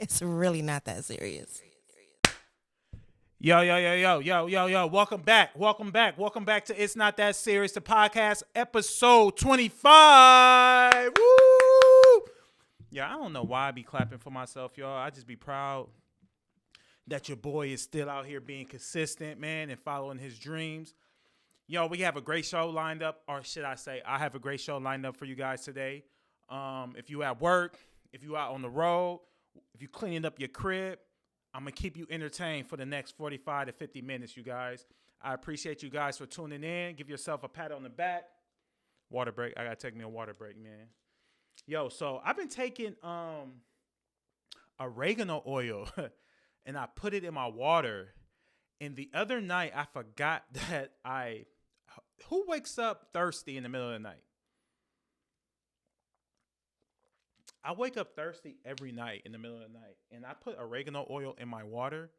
It's really not that serious. Yo, yo, yo, yo, yo, yo, yo. Welcome back. Welcome back. Welcome back to It's Not That Serious, the podcast, episode 25. Woo! Yeah, I don't know why I be clapping for myself, y'all. I just be proud that your boy is still out here being consistent, man, and following his dreams. Yo, we have a great show lined up, or should I say, I have a great show lined up for you guys today. If you at work, if you out on the road, if you cleaning up your crib, I'm going to keep you entertained for the next 45 to 50 minutes, you guys. I appreciate you guys for tuning in. Give yourself a pat on the back. Water break. I got to take me a water break, man. Yo, so I've been taking oregano oil and I put it in my water. And the other night, I forgot that who wakes up thirsty in the middle of the night? I wake up thirsty every night in the middle of the night, and I put oregano oil in my water.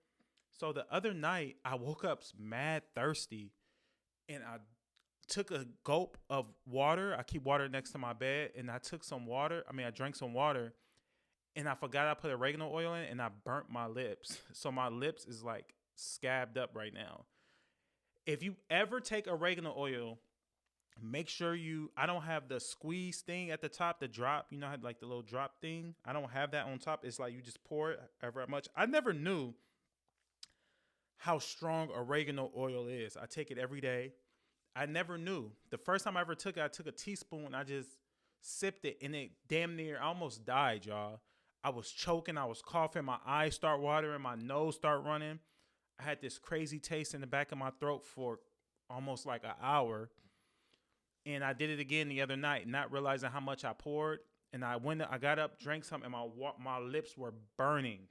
So the other night, I woke up mad thirsty, and I took a gulp of water. I keep water next to my bed, and I took some water. I drank some water, and I forgot I put oregano oil in, and I burnt my lips. So my lips is like scabbed up right now. If you ever take oregano oil, make sure I don't have the squeeze thing at the top, the drop. You know how like the little drop thing? I don't have that on top. It's like you just pour it ever much. I never knew how strong oregano oil is. I take it every day. I never knew. The first time I ever took it, I took a teaspoon. I just sipped it, and it damn near I almost died, y'all. I was choking. I was coughing. My eyes start watering. My nose start running. I had this crazy taste in the back of my throat for almost like an hour. And I did it again the other night, not realizing how much I poured. And I got up, drank something, and my lips were burning.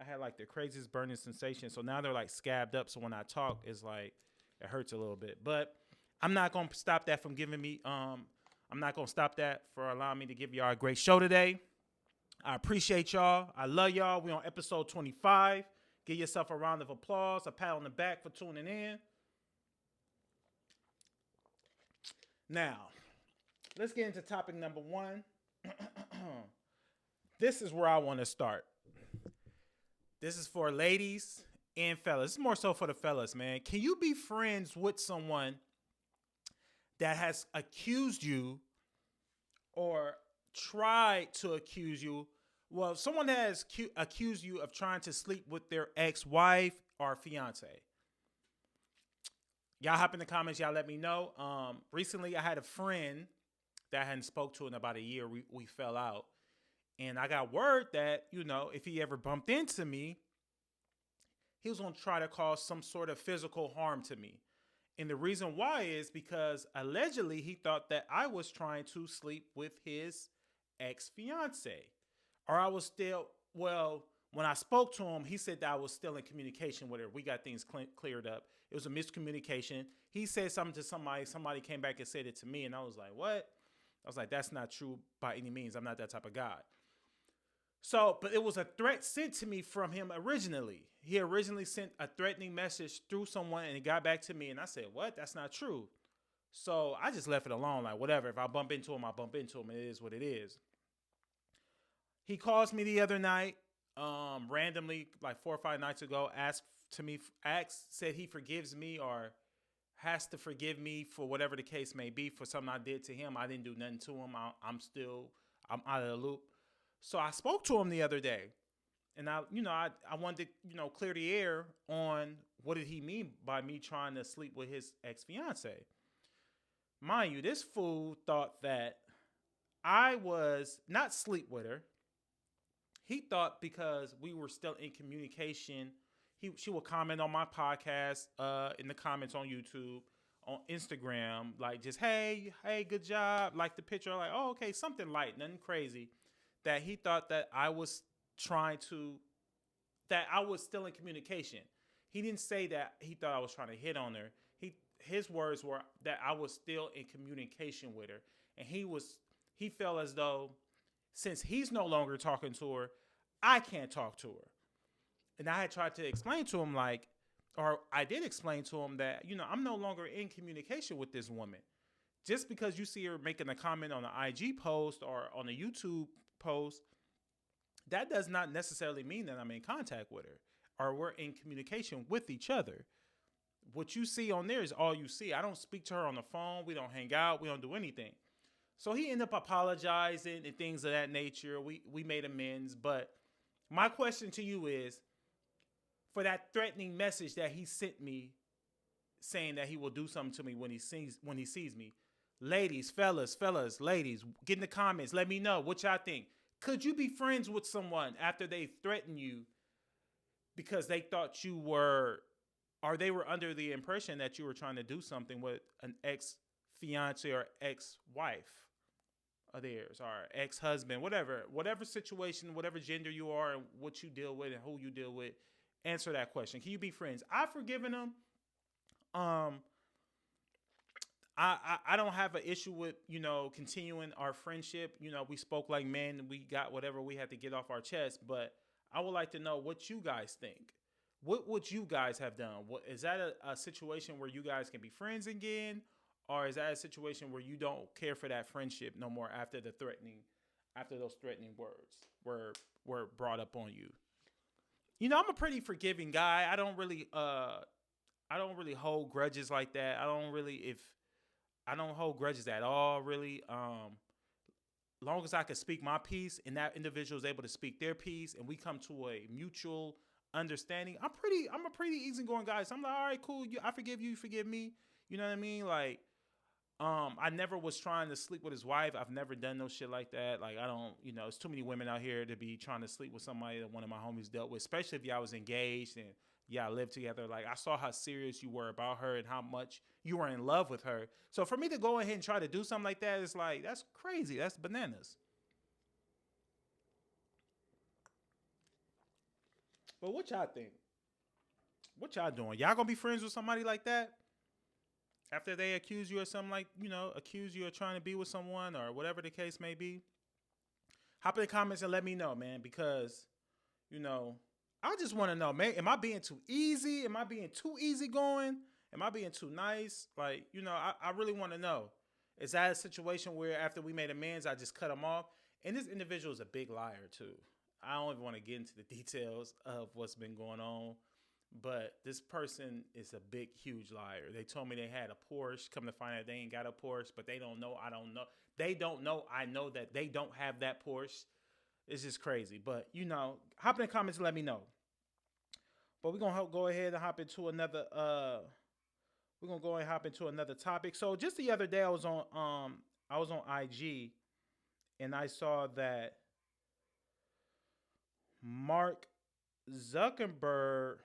I had like the craziest burning sensation. So now they're like scabbed up. So when I talk, it's like it hurts a little bit. But I'm not gonna stop that from giving me. I'm not gonna stop that for allowing me to give y'all a great show today. I appreciate y'all. I love y'all. We on episode 25. Give yourself a round of applause, a pat on the back for tuning in. Now, let's get into topic number one. This is where I want to start. This is for ladies and fellas. It's more so for the fellas, man. Can you be friends with someone that has accused you or tried to accuse you? Well, someone that has accused you of trying to sleep with their ex-wife or fiance. Y'all hop in the comments. Y'all let me know. Recently, I had a friend that I hadn't spoke to in about a year. We fell out. And I got word that, if he ever bumped into me, he was going to try to cause some sort of physical harm to me. And the reason why is because allegedly he thought that I was trying to sleep with his ex-fiance. Or I was still, well, when I spoke to him, he said that I was still in communication with her. We got things cleared up. It was a miscommunication. He said something to somebody. Somebody came back and said it to me. And I was like, what? I was like, that's not true by any means. I'm not that type of guy. So, but it was a threat sent to me from him originally. He originally sent a threatening message through someone and it got back to me. And I said, what? That's not true. So I just left it alone. Like, whatever. If I bump into him, I bump into him. It is what it is. He calls me the other night, randomly, like 4 or 5 nights ago, said he forgives me or has to forgive me for whatever the case may be for something I did to him. I didn't do nothing to him. I'm out of the loop. So I spoke to him the other day, and I wanted to, clear the air on what did he mean by me trying to sleep with his ex-fiance. Mind you, this fool thought that I was not sleep with her. He thought because we were still in communication, she would comment on my podcast, in the comments on YouTube, on Instagram, like just hey, good job, like the picture, like oh okay, something light, nothing crazy. That he thought that I was still in communication. He didn't say that he thought I was trying to hit on her. His words were that I was still in communication with her, and he felt as though since he's no longer talking to her, I can't talk to her. And I had tried to explain to him I did explain to him that, I'm no longer in communication with this woman. Just because you see her making a comment on an IG post or on a YouTube post that does not necessarily mean that I'm in contact with her or we're in communication with each other. What you see on there is all you see. I don't speak to her on the phone. We don't hang out. We don't do anything. So he ended up apologizing and things of that nature. We made amends. But my question to you is, for that threatening message that he sent me saying that he will do something to me when he sees me. Ladies, fellas, ladies, get in the comments. Let me know what y'all think. Could you be friends with someone after they threaten you because they thought you were, or they were under the impression that you were trying to do something with an ex-fiance or ex-wife of theirs or ex-husband, whatever situation, whatever gender you are and what you deal with and who you deal with? Answer that question. Can you be friends? I've forgiven them. I don't have an issue with, continuing our friendship. We spoke like men. We got whatever we had to get off our chest. But I would like to know what you guys think. What would you guys have done? Is that a situation where you guys can be friends again? Or is that a situation where you don't care for that friendship no more after those threatening words were brought up on you? I'm a pretty forgiving guy. I don't really hold grudges like that. I don't hold grudges at all, really. Long as I can speak my piece and that individual is able to speak their piece and we come to a mutual understanding, I'm a pretty easygoing guy. So I'm like, all right, cool. I forgive you, you forgive me. You know what I mean? Like, I never was trying to sleep with his wife. I've never done no shit like that. Like, I don't, it's too many women out here to be trying to sleep with somebody that one of my homies dealt with, especially if y'all was engaged and y'all lived together. Like, I saw how serious you were about her and how much you were in love with her. So for me to go ahead and try to do something like that, it's like, that's crazy. That's bananas. But what y'all think? What y'all doing? Y'all gonna be friends with somebody like that? After they accuse you of something, like, accuse you of trying to be with someone or whatever the case may be? Hop in the comments and let me know, man, because, I just want to know, man, am I being too easy? Am I being too easygoing? Am I being too nice? Like, I really want to know. Is that a situation where after we made amends, I just cut him off? And this individual is a big liar, too. I don't even want to get into the details of what's been going on. But this person is a big, huge liar. They told me they had a Porsche. Come to find out they ain't got a Porsche, but they don't know. I don't know. They don't know. I know that they don't have that Porsche. It's just crazy. But, hop in the comments and let me know. But we're going to go ahead and hop into another topic. So just the other day I was on IG and I saw that Mark Zuckerberg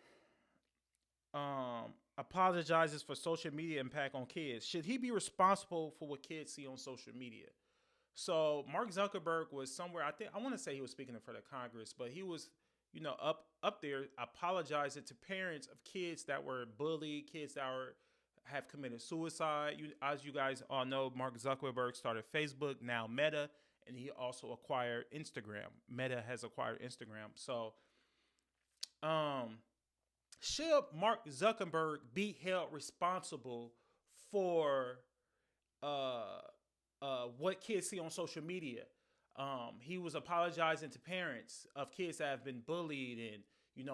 apologizes for social media impact on kids. Should he be responsible for what kids see on social media? So Mark Zuckerberg was somewhere, I want to say he was speaking in front of Congress, but he was, up there apologizing to parents of kids that were bullied, kids that have committed suicide. As you guys all know, Mark Zuckerberg started Facebook, now Meta, and he also acquired Instagram. Meta has acquired Instagram. So, should Mark Zuckerberg be held responsible for what kids see on social media? He was apologizing to parents of kids that have been bullied and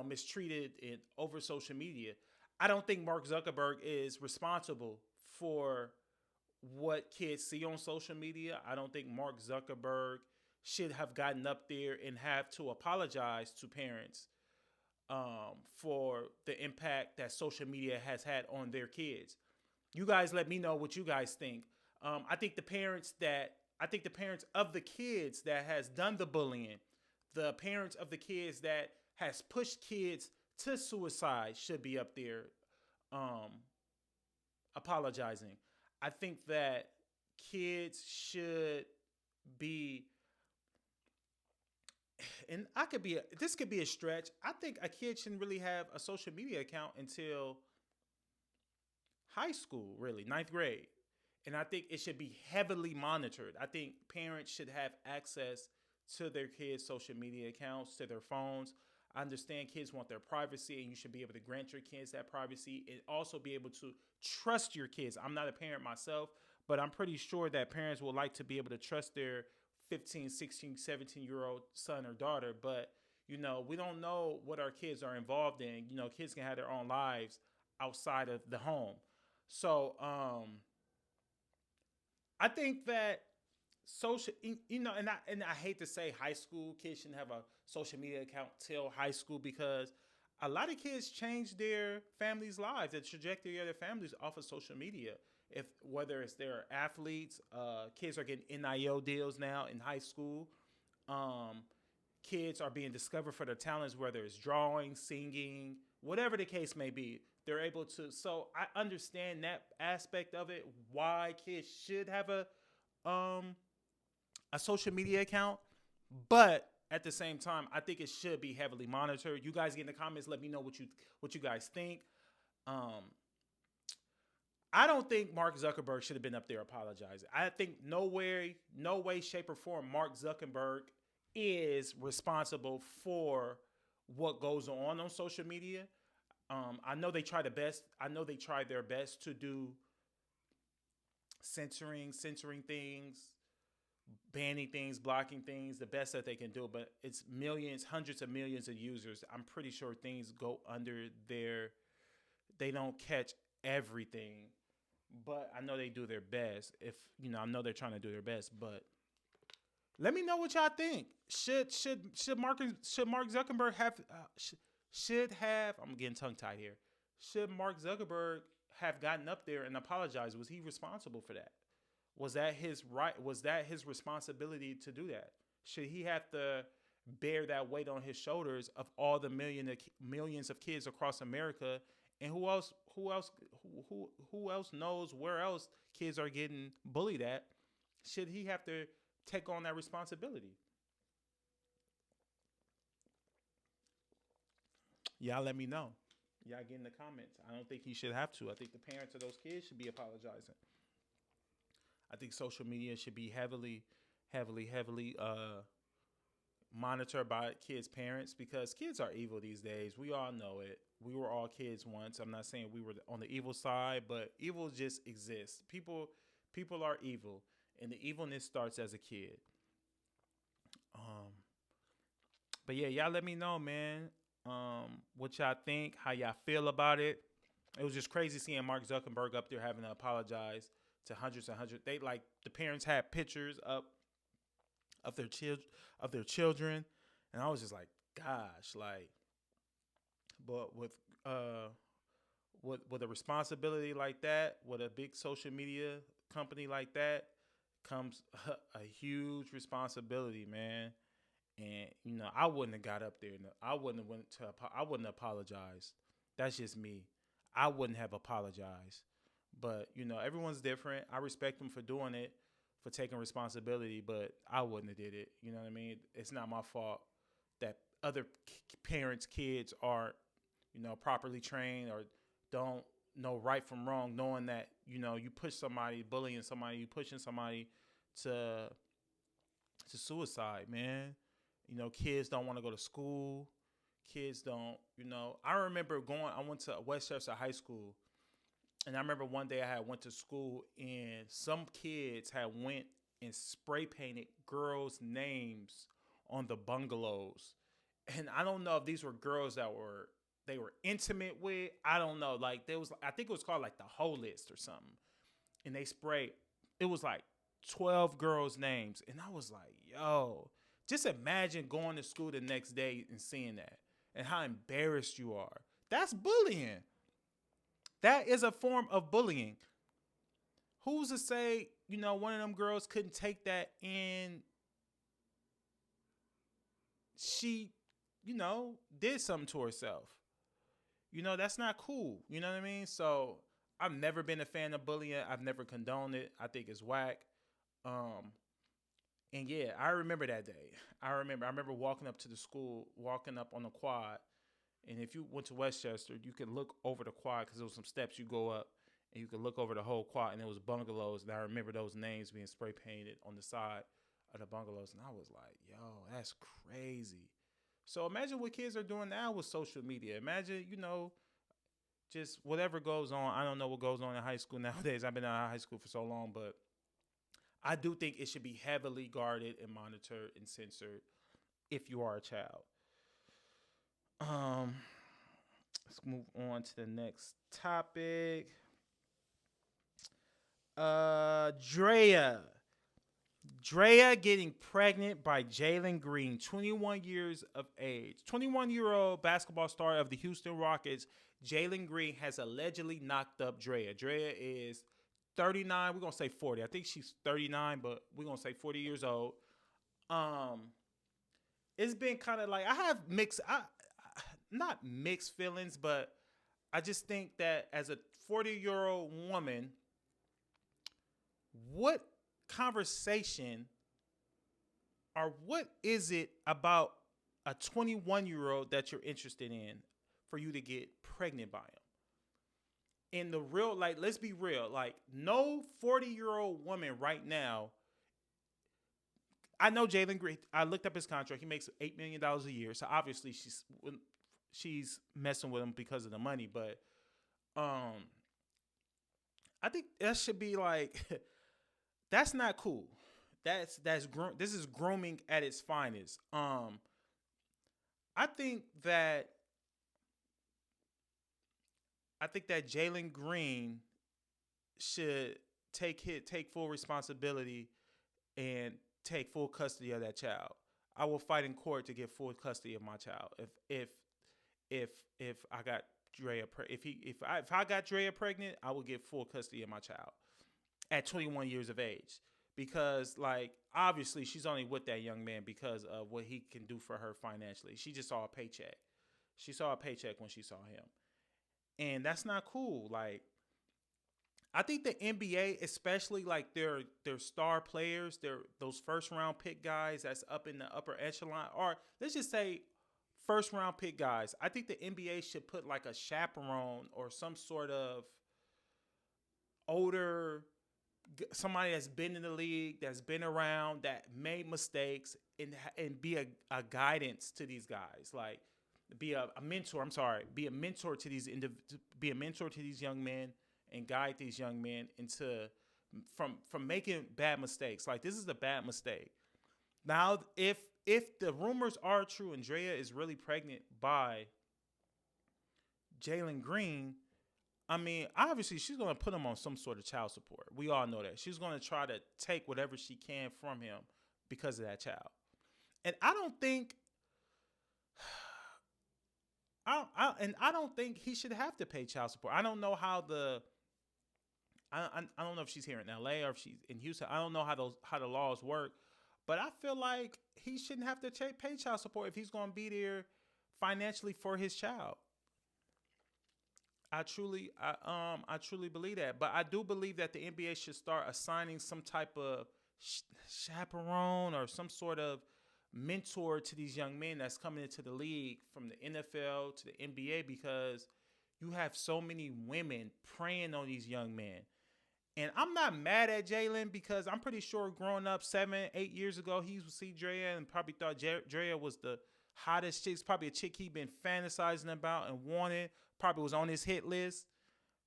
mistreated over social media. I don't think Mark Zuckerberg is responsible for what kids see on social media. I don't think Mark Zuckerberg should have gotten up there and have to apologize to parents for the impact that social media has had on their kids. You guys let me know what you guys think. I think the parents of the kids that has done the bullying, the parents of the kids that has pushed kids to suicide should be up there apologizing. I think that kids should be, and this could be a stretch. I think a kid shouldn't really have a social media account until high school, really, ninth grade. And I think it should be heavily monitored. I think parents should have access to their kids' social media accounts, to their phones. I understand kids want their privacy, and you should be able to grant your kids that privacy and also be able to trust your kids. I'm not a parent myself, but I'm pretty sure that parents would like to be able to trust their 15, 16, 17-year-old son or daughter, but we don't know what our kids are involved in. Kids can have their own lives outside of the home. So I think that social, and I hate to say high school kids shouldn't have a social media account till high school, because a lot of kids change their families' lives, the trajectory of their families off of social media. If whether it's their athletes, kids are getting NIL deals now in high school. Um, Kids are being discovered for their talents, whether it's drawing, singing, whatever the case may be. They're able to. So I understand that aspect of it. Why kids should have um a social media account, but at the same time, I think it should be heavily monitored. You guys get in the comments, let me know what you guys think. Um, I don't think Mark Zuckerberg should have been up there apologizing. I think no way, shape, or form Mark Zuckerberg is responsible for what goes on social media. I know they try the best. I know they tried their best to do censoring things, banning things, blocking things, the best that they can do. But it's millions, hundreds of millions of users. I'm pretty sure things go under their. They don't catch everything, but I know they do their best. I know they're trying to do their best. But let me know what y'all think. Should Mark Zuckerberg have should have? I'm getting tongue tied here. Should Mark Zuckerberg have gotten up there and apologized? Was he responsible for that? Was that his right? Was that his responsibility to do that? Should he have to bear that weight on his shoulders of all the millions of kids across America? And who else knows where else kids are getting bullied at? Should he have to take on that responsibility? Y'all let me know. Y'all get in the comments. I don't think he should have to. I think the parents of those kids should be apologizing. I think social media should be heavily monitored by kids' parents, because kids are evil these days. We all know it. We were all kids once. I'm not saying we were on the evil side, but evil just exists. People are evil, and the evilness starts as a kid. But yeah, y'all let me know, man. What y'all think, how y'all feel about it. It was just crazy seeing Mark Zuckerberg up there having to apologize to hundreds and hundreds. The parents had pictures up of their children, and I was just like, gosh, like, but with a responsibility like that, with a big social media company like that, comes a huge responsibility, man. And I wouldn't have got up there. I wouldn't have apologized. That's just me. I wouldn't have apologized. But everyone's different. I respect them for doing it, for taking responsibility. But I wouldn't have did it. You know what I mean? It's not my fault that other parents' kids are, properly trained or don't know right from wrong, knowing that you push somebody, bullying somebody, you pushing somebody to suicide, man. Kids don't want to go to school. Kids don't, I remember I went to Westchester High School, and I remember one day I had went to school, and some kids had went and spray painted girls' names on the bungalows. And I don't know if these were girls that they were intimate with. I don't know. Like, I think it was called like the Whole List or something. And they sprayed, it was like 12 girls' names. And I was like, yo, just imagine going to school the next day and seeing that and how embarrassed you are. That's bullying. That is a form of bullying. Who's to say, one of them girls couldn't take that and she, did something to herself? That's not cool. You know what I mean? So I've never been a fan of bullying. I've never condoned it. I think it's whack. And yeah, I remember that day. I remember walking up to the school, walking up on the quad. And if you went to Westchester, you could look over the quad because there was some steps you go up, and you could look over the whole quad, and there was bungalows. And I remember those names being spray painted on the side of the bungalows. And I was like, yo, that's crazy. So imagine what kids are doing now with social media. Imagine, just whatever goes on. I don't know what goes on in high school nowadays. I've been out of high school for so long, but I do think it should be heavily guarded and monitored and censored if you are a child. Um, let's move on to the next topic. Drea. Drea getting pregnant by Jalen Green, 21 years of age. 21-year-old basketball star of the Houston Rockets, Jalen Green has allegedly knocked up Drea. Drea is 39. We're going to say 40. I think she's 39, but we're going to say 40 years old. It's been kind of like, I have not mixed feelings, but I just think that as a 40-year-old woman, what conversation or what is it about a 21-year-old that you're interested in for you to get pregnant by him? In the real, like, let's be real, like, no 40-year-old woman right now. I know Jalen Green. I looked up his contract. He makes $8 million a year. So obviously she's messing with him because of the money. But I think that should be like, that's not cool. This is grooming at its finest. I think that Jalen Green should take full responsibility and take full custody of that child. I will fight in court to get full custody of my child. If I got Drea, if I got Drea pregnant, I will get full custody of my child at 21 years of age. Because, like, obviously she's only with that young man because of what he can do for her financially. She just saw a paycheck. She saw a paycheck when she saw him. And that's not cool. Like, I think the NBA, especially like their star players, those first round pick guys that's up in the upper echelon, or let's just say first round pick guys. I think the NBA should put like a chaperone or some sort of older, somebody that's been in the league, that's been around, that made mistakes, and be a guidance to these guys. Like, be a mentor. I'm sorry, be a mentor to these young men and guide these young men into from making bad mistakes. Like, this is a bad mistake. Now, if the rumors are true and Drea is really pregnant by Jalen Green, I mean, obviously she's going to put him on some sort of child support. We all know that. She's going to try to take whatever she can from him because of that child. And I don't think he should have to pay child support. I don't know how I don't know if she's here in LA or if she's in Houston. I don't know how the laws work, but I feel like he shouldn't have to pay child support if he's going to be there financially for his child. I truly believe that. But I do believe that the NBA should start assigning some type of chaperone or some sort of mentor to these young men that's coming into the league from the NFL to the NBA, because you have so many women preying on these young men. And I'm not mad at Jalen, because I'm pretty sure growing up 7-8 years ago, he used to see Drea and probably thought Drea was the hottest chick. It's probably a chick he'd been fantasizing about and wanted. Probably was on his hit list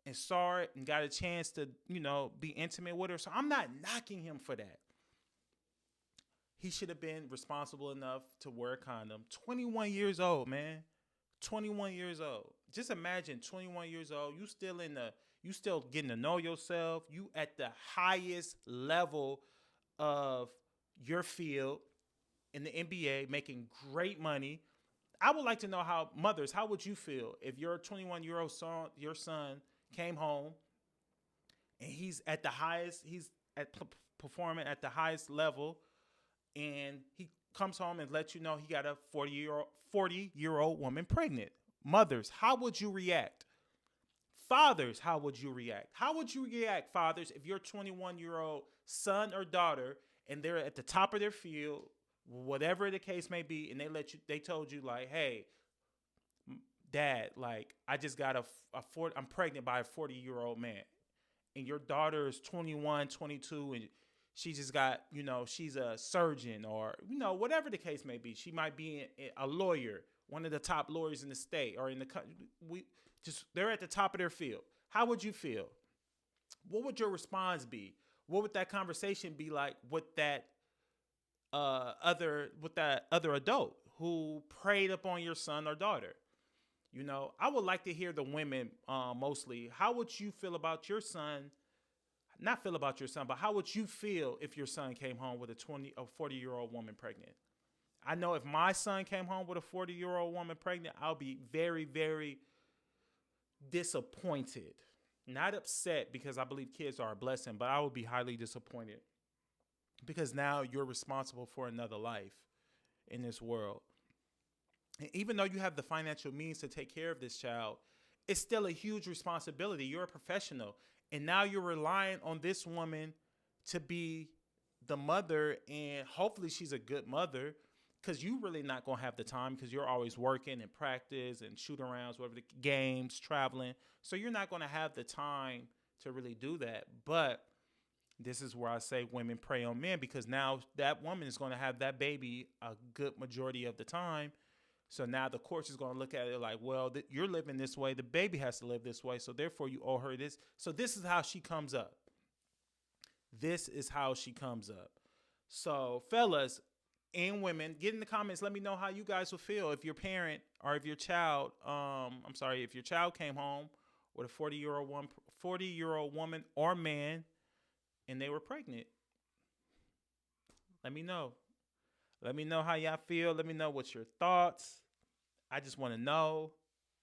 and saw it and got a chance to, be intimate with her. So I'm not knocking him for that. He should have been responsible enough to wear a condom. 21 years old, man. 21 years old. Just imagine 21 years old. You still getting to know yourself. You at the highest level of your field in the NBA, making great money. I would like to know how would you feel if your 21-year-old son, your son, came home and he's performing at the highest level, and he comes home and lets you know he got a 40-year-old woman pregnant. Mothers, how would you react? Fathers, how would you react? How would you react, fathers, if your 21-year-old son or daughter, and they're at the top of their field, whatever the case may be, and they told you, like, hey, Dad, like, I just got I'm pregnant by a 40-year-old man, and your daughter is 21, 22, and she just got, she's a surgeon, or, whatever the case may be. She might be a lawyer, one of the top lawyers in the state or in the country. They're at the top of their field. How would you feel? What would your response be? what would that conversation be like with that other adult who preyed upon your son or daughter? You know, I would like to hear the women mostly. How would you feel about your son? Not feel about your son, but how would you feel if your son came home with a 40-year-old woman pregnant? I know if my son came home with a 40-year-old woman pregnant, I'll be very, very disappointed. Not upset because I believe kids are a blessing, but I would be highly disappointed because now you're responsible for another life in this world. And even though you have the financial means to take care of this child, it's still a huge responsibility. You're a professional. And now you're relying on this woman to be the mother, and hopefully she's a good mother, because you really not going to have the time because you're always working and practice and shoot arounds, whatever the games, traveling. So you're not going to have the time to really do that. But this is where I say women prey on men, because now that woman is going to have that baby a good majority of the time. So now the courts is going to look at it like, well, you're living this way. The baby has to live this way. So therefore you owe her this. So this is how she comes up. This is how she comes up. So fellas and women, get in the comments. Let me know how you guys would feel if your parent or if your child, if your child came home with a 40-year-old woman or man and they were pregnant. Let me know. Let me know how y'all feel. Let me know what's your thoughts. I just want to know.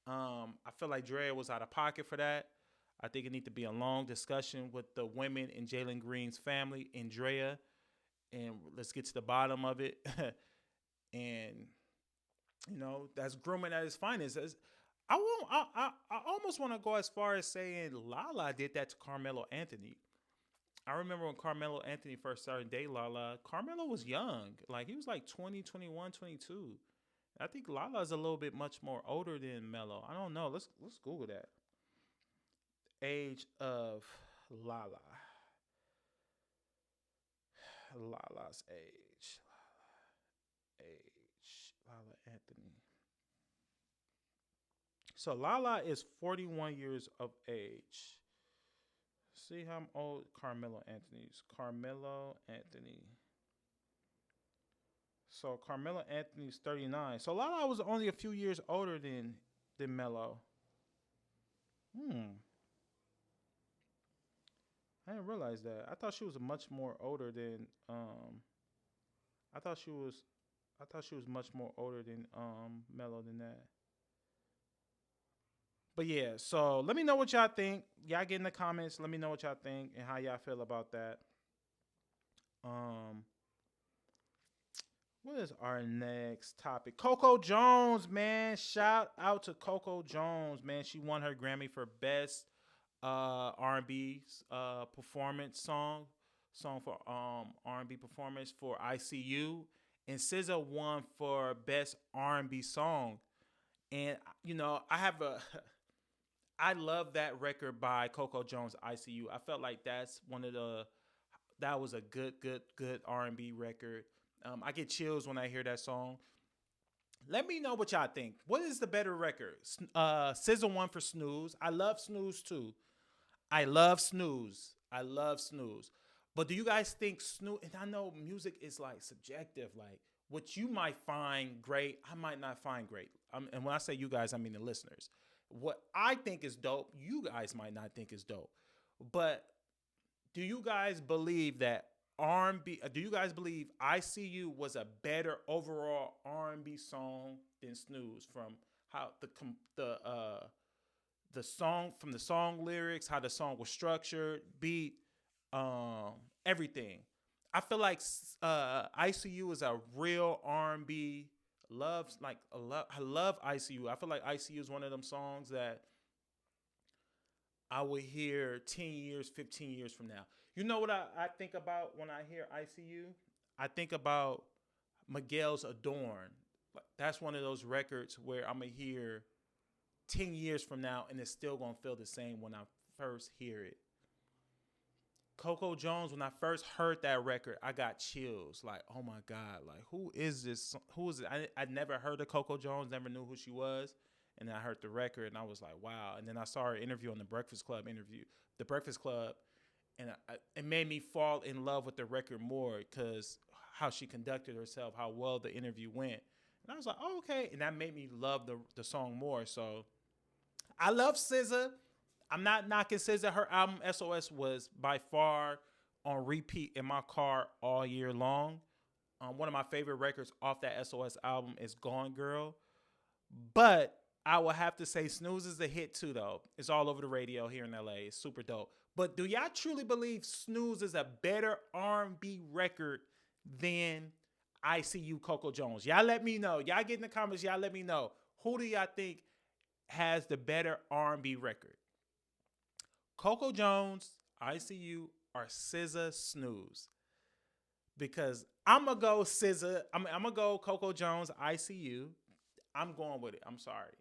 I feel like Drea was out of pocket for that. I think it needs to be a long discussion with the women in Jalen Green's family and Drea, and let's get to the bottom of it. And you know, that's grooming at its finest. I almost want to go as far as saying Lala did that to Carmelo Anthony. I remember when Carmelo Anthony first started dating Lala, Carmelo was young. Like, he was like 20, 21, 22. I think Lala's a little bit much more older than Melo. I don't know. Let's Google that. Age of Lala. Lala's age. Lala Anthony. So Lala is 41 years of age. See how old Carmelo Anthony is. Carmelo Anthony. So Carmelo Anthony's 39. So Lala was only a few years older than Melo. I didn't realize that. I thought she was much more older than I thought she was much more older than Melo than that. But yeah, so let me know what y'all think. Y'all get in the comments. Let me know what y'all think and how y'all feel about that. What is our next topic? Coco Jones, man. Shout out to Coco Jones, man. She won her Grammy for Best R&B performance song for R&B performance for ICU, and SZA won for Best R&B song. And you know, I love that record by Coco Jones, ICU. I felt like that was a good R&B record. I get chills when I hear that song. Let me know what y'all think. What is the better record? SZA won for Snooze. I love Snooze too. I love Snooze. But do you guys think Snooze? And I know music is like subjective. Like, what you might find great, I might not find great. And when I say you guys, I mean the listeners. What I think is dope, you guys might not think is dope. But do you guys believe that R&B? Do you guys believe ICU was a better overall R&B song than Snooze, from how the song, from the song lyrics, how the song was structured, beat, everything? I feel like ICU is a real R&B. I love ICU. I feel like ICU is one of them songs that I would hear 10 years, 15 years from now. You know what I think about when I hear ICU? I think about Miguel's Adorn. That's one of those records where I'm going to hear 10 years from now and it's still going to feel the same when I first hear it. Coco Jones, when I first heard that record, I got chills. Like, oh my God, like, who is this? Who is it? I never heard of Coco Jones, never knew who she was. And then I heard the record and I was like, wow. And then I saw her interview on The Breakfast Club, and it made me fall in love with the record more because how she conducted herself, how well the interview went, and I was like, oh, okay, and that made me love the song more. So I love SZA. I'm not knocking SZA. Her album SOS was by far on repeat in my car all year long. One of my favorite records off that SOS album is Gone Girl. But I will have to say Snooze is a hit too, though. It's all over the radio here in LA. It's super dope. But do y'all truly believe Snooze is a better R&B record than I See You, Coco Jones? Y'all let me know. Y'all get in the comments. Y'all let me know. Who do y'all think has the better R&B record? Coco Jones, I See You, or SZA, Snooze? Because I'm going to go SZA. I'm going to go Coco Jones, I See You. I'm going with it. I'm sorry.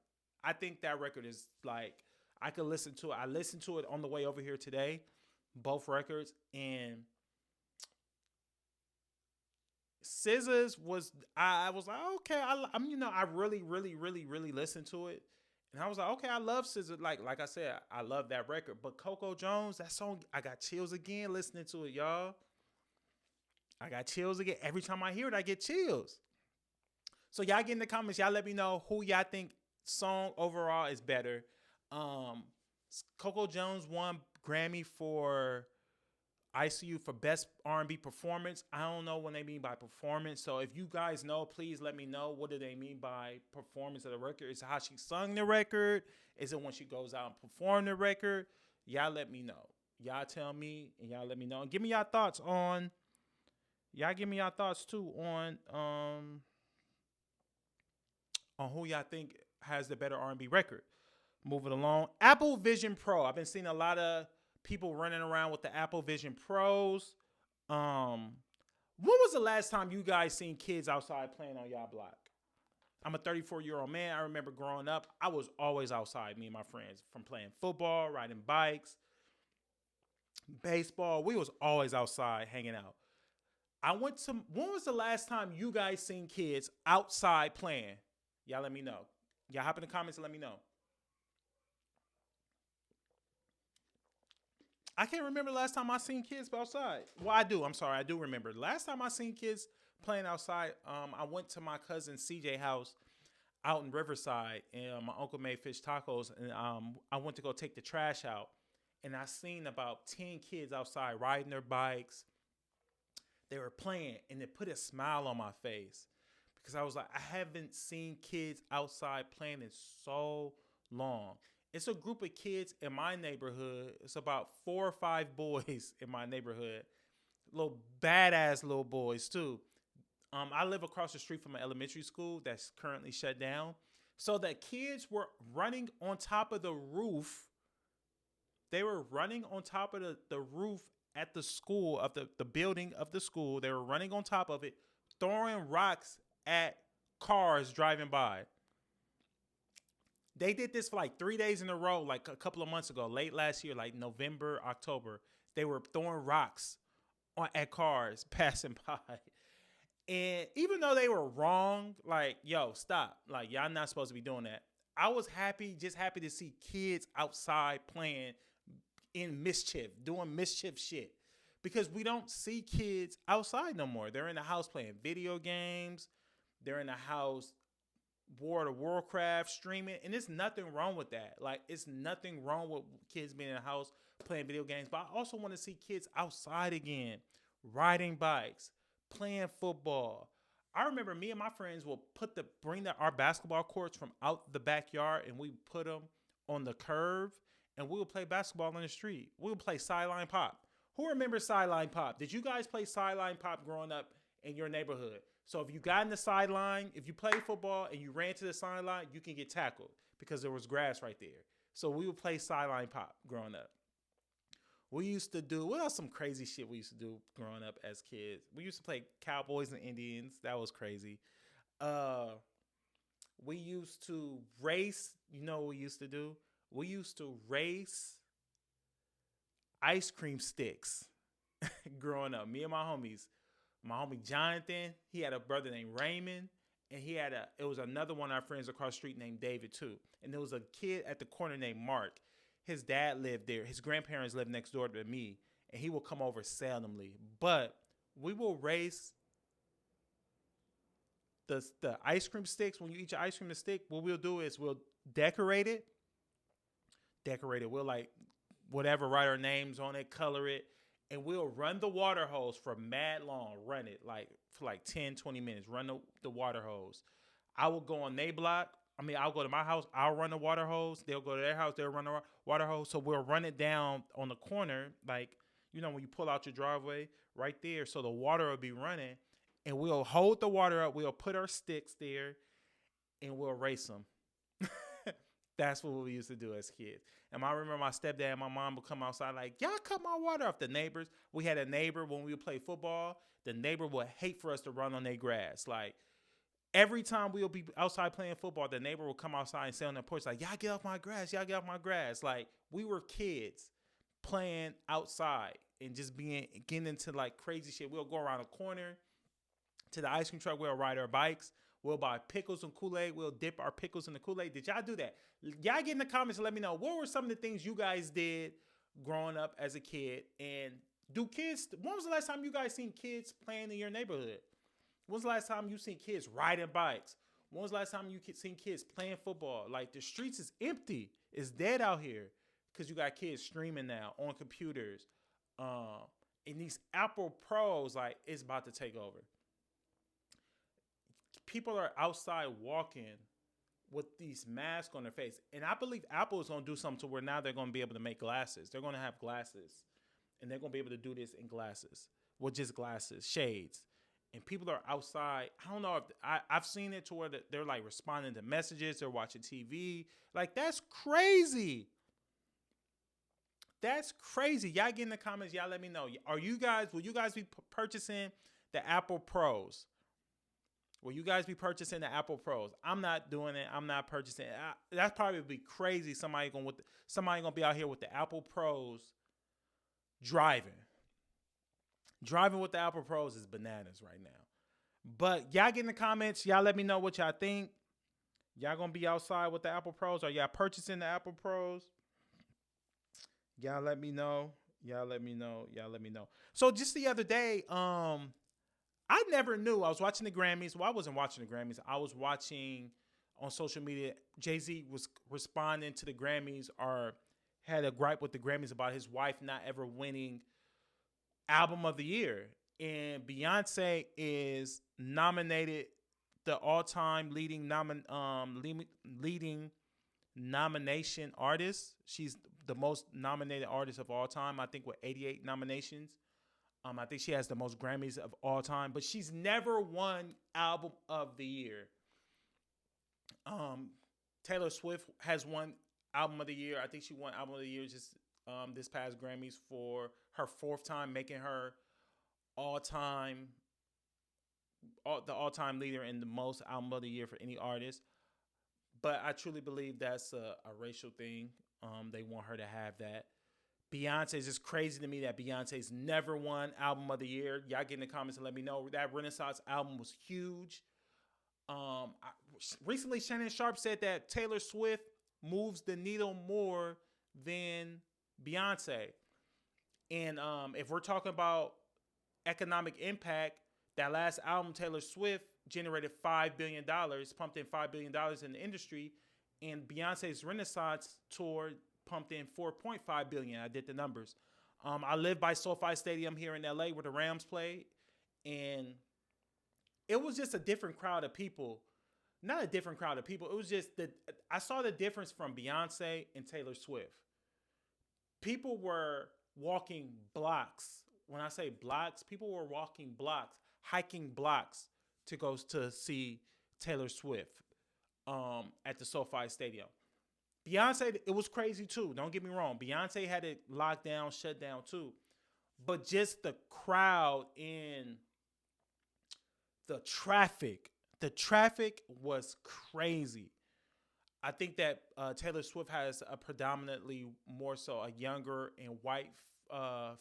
I think that record is like, I could listen to it. I listened to it on the way over here today, both records. And SZA's was, I was like, okay. I really listened to it. And I was like, okay, I love SZA. Like I said, I love that record. But Coco Jones, that song, I got chills again listening to it, y'all. I got chills again. Every time I hear it, I get chills. So y'all get in the comments. Y'all let me know who y'all think song overall is better. Coco Jones won Grammy for I See You for Best R&B Performance. I don't know what they mean by performance. So if you guys know, please let me know. What do they mean by performance of the record? Is it how she sung the record? Is it when she goes out and perform the record? Y'all let me know. Y'all tell me and y'all let me know. And give me y'all thoughts on. Y'all give me y'all thoughts too on who y'all think has the better R&B record. Moving along. Apple Vision Pro. I've been seeing a lot of people running around with the Apple Vision Pros. When was the last time you guys seen kids outside playing on y'all block? I'm a 34-year-old man. I remember growing up, I was always outside, me and my friends, from playing football, riding bikes, baseball. We was always outside hanging out. When was the last time you guys seen kids outside playing? Y'all let me know. Y'all hop in the comments and let me know. I can't remember the last time I seen kids outside. Well, I do. I'm sorry. I do remember. Last time I seen kids playing outside, I went to my cousin CJ house out in Riverside, and my uncle made fish tacos, and I went to go take the trash out, and I seen about 10 kids outside riding their bikes. They were playing, and it put a smile on my face because I was like, I haven't seen kids outside playing in so long. It's a group of kids in my neighborhood. It's about 4 or 5 boys in my neighborhood. Little badass little boys too. I live across the street from an elementary school that's currently shut down. So the kids were running on top of the roof. They were running on top of the roof at the school, of the building of the school. They were running on top of it, throwing rocks at cars driving by. They did this for like 3 days in a row, like a couple of months ago, late last year, like November, October. They were throwing rocks at cars passing by. And even though they were wrong, like, yo, stop. Like, y'all not supposed to be doing that. I was just happy to see kids outside playing in mischief, doing mischief shit. Because we don't see kids outside no more. They're in the house playing video games. They're in the house World of Warcraft streaming. And there's nothing wrong with that. Like, it's nothing wrong with kids being in the house playing video games. But I also want to see kids outside again, riding bikes, playing football. I remember me and my friends will bring our basketball courts from out the backyard, and we put them on the curve, and we would play basketball in the street. We would play sideline pop. Who remembers sideline pop? Did you guys play sideline pop growing up in your neighborhood? So if you got in the sideline, if you played football and you ran to the sideline, you can get tackled because there was grass right there. So we would play sideline pop growing up. We used to do, what else some crazy shit we used to do growing up as kids? We used to play Cowboys and Indians. That was crazy. We used to race. You know what we used to do? We used to race ice cream sticks growing up. Me and my homies. My homie Jonathan, he had a brother named Raymond, and it was another one of our friends across the street named David too. And there was a kid at the corner named Mark. His dad lived there. His grandparents lived next door to me. and he will come over seldomly. But we will race the ice cream sticks. When you eat your ice cream stick, what we'll do is we'll decorate it. Decorate it. We'll like whatever, write our names on it, color it, and we'll run the water hose for mad long. Run it like for like 10, 20 minutes. Run the water hose. I will go on their block. I mean, I'll go to my house. I'll run the water hose. They'll go to their house. They'll run the water hose. So we'll run it down on the corner, like, you know, when you pull out your driveway right there. So the water will be running, and we'll hold the water up. We'll put our sticks there, and we'll race them. That's what we used to do as kids. And I remember my stepdad and my mom would come outside like, y'all cut my water off. The neighbors. We had a neighbor when we would play football. The neighbor would hate for us to run on their grass. Like, every time we'll be outside playing football, the neighbor will come outside and sit on the porch like, y'all get off my grass. Y'all get off my grass. Like, we were kids playing outside and just getting into like crazy shit. We'll go around a corner to the ice cream truck. We'll ride our bikes. We'll buy pickles and Kool-Aid. We'll dip our pickles in the Kool-Aid. Did y'all do that? Y'all get in the comments and let me know, what were some of the things you guys did growing up as a kid? And when was the last time you guys seen kids playing in your neighborhood? When was the last time you seen kids riding bikes? When was the last time you seen kids playing football? Like, the streets is empty. It's dead out here because you got kids streaming now on computers. And these Apple Pros, like, it's about to take over. People are outside walking with these masks on their face. And I believe Apple is going to do something to where now they're going to be able to make glasses. They're going to have glasses. And they're going to be able to do this in glasses. Well, just glasses, shades. And people are outside. I don't know if I've seen it to where they're like responding to messages. They're watching TV. Like, that's crazy. That's crazy. Y'all get in the comments. Y'all let me know. Will you guys be purchasing the Apple Pros? Will you guys be purchasing the Apple Pros? I'm not doing it. I'm not purchasing it. That's probably be crazy. Somebody gonna be out here with the Apple Pros driving. Driving with the Apple Pros is bananas right now. But y'all get in the comments. Y'all let me know what y'all think. Y'all gonna be outside with the Apple Pros? Are y'all purchasing the Apple Pros? Y'all let me know. Y'all let me know. Y'all let me know. So just the other day, I never knew. I was watching the Grammys. Well, I wasn't watching the Grammys. I was watching on social media. Jay-Z was responding to the Grammys, or had a gripe with the Grammys about his wife not ever winning Album of the Year. And Beyonce is nominated the all-time leading nomination artist. She's the most nominated artist of all time, I think, with 88 nominations. I think she has the most Grammys of all time, but she's never won Album of the Year. Taylor Swift has won Album of the Year. I think she won Album of the Year just this past Grammys for her fourth time, making her the all-time leader in the most Album of the Year for any artist. But I truly believe that's a racial thing. They want her to have that. Beyonce's just crazy to me that Beyonce's never won Album of the Year. Y'all get in the comments and let me know. That Renaissance album was huge. Recently, Shannon Sharp said that Taylor Swift moves the needle more than Beyonce. And if we're talking about economic impact, that last album, Taylor Swift, generated $5 billion, pumped in $5 billion in the industry. And Beyonce's Renaissance tour pumped in $4.5 billion. I did the numbers. I live by SoFi Stadium here in LA where the Rams play, and it was just a different crowd of people. Not a different crowd of people. It was just that I saw the difference from Beyonce and Taylor Swift. People were walking blocks. When I say blocks, people were walking blocks, hiking blocks to go to see Taylor Swift at the SoFi Stadium. Beyonce, it was crazy too. Don't get me wrong. Beyonce had it locked down, shut down too. But just the crowd and the traffic was crazy. I think that Taylor Swift has a predominantly more so a younger and white